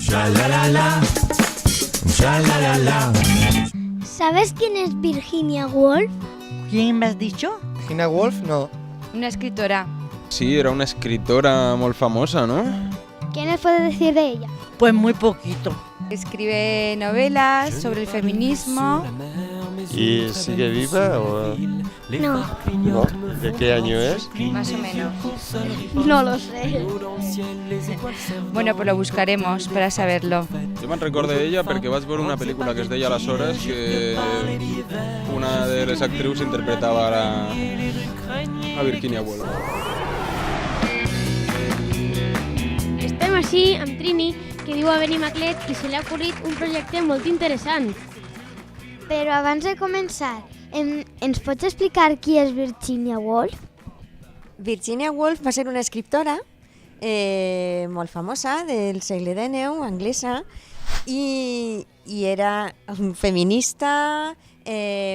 Sha-la-la-la, sha-la-la-la. ¿Sabes quién es Virginia Woolf? ¿Quién me has dicho? Virginia Woolf, no. Una escritora. Sí, era una escritora muy famosa, ¿no? ¿Qué nos puede decir de ella? Pues muy poquito. Escribe novelas sobre el feminismo. ¿Y sigue viva o No, no? ¿De qué año es? Más o menos. no lo sé. Bueno, pues lo buscaremos para saberlo. Jo me'n recordo d'ella perquè vaig veure una pel·lícula que es deia Aleshores, que una de les actrius interpretava a Virginia Woolf. Estem així amb Trini, que viu a Benimaclet i se li ha ocorrit un projecte molt interessant. Però abans de començar, ens pots explicar qui és Virginia Woolf? Virginia Woolf va ser una escriptora molt famosa del segle XIX, anglesa, i era feminista,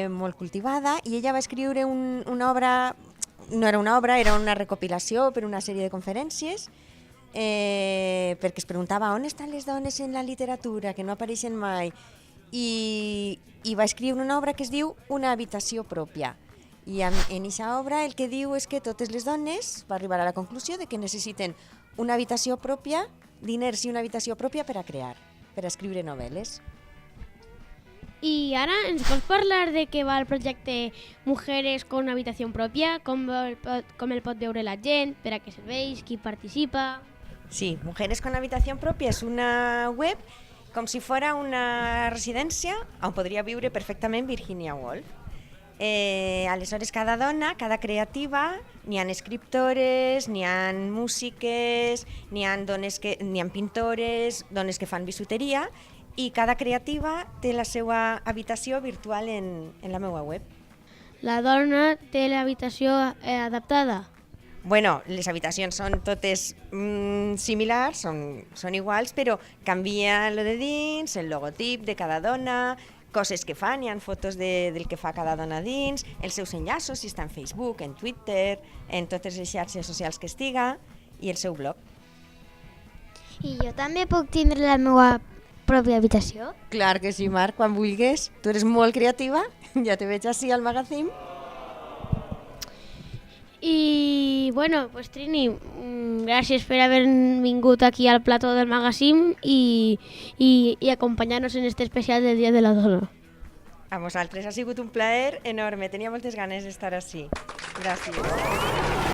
molt cultivada, i ella va escriure una obra, no era una obra, era una recopilació per una sèrie de conferències, perquè es preguntava on estan les dones en la literatura, que no apareixen mai, i va escriure una obra que es diu Una habitació pròpia. I en aquesta obra el que diu és que totes les dones va arribar a la conclusió de que necessiten una habitació pròpia, diners i una habitació pròpia per a crear, per a escriure novel·les. I ara ens pots parlar de què va el projecte Mujeres con habitació pròpia, com el pot veure la gent, per a què serveix, qui participa... Sí, Mujeres con habitación propia és una web com si fora una residència on podria viure perfectament Virginia Woolf. Aleshores, cada dona, cada creativa, n'hi ha escriptores, n'hi ha músiques, n'hi ha pintores, dones que fan bisuteria, i cada creativa té la seva habitació virtual en la meva web. La dona té l'habitació adaptada. Bueno, les habitacions són totes similars, són iguals, però canvia lo de dins, el logotip de cada dona, coses que fan, hi ha fotos del que fa cada dona dins, els seus enllaços, si està en Facebook, en Twitter, en totes les xarxes socials que estiga, i el seu blog. I jo també puc tindre la meva pròpia habitació? Clar que sí, Marc, quan vulguis. Tu eres molt creativa, ja te veig així al magazín. I, bueno, pues Trini, gràcies per haver vingut aquí al plató del magazín i acompanyar-nos en este especial del Dia de la Dona. A vosaltres ha sigut un plaer enorme, tenia moltes ganes d'estar així. Gràcies.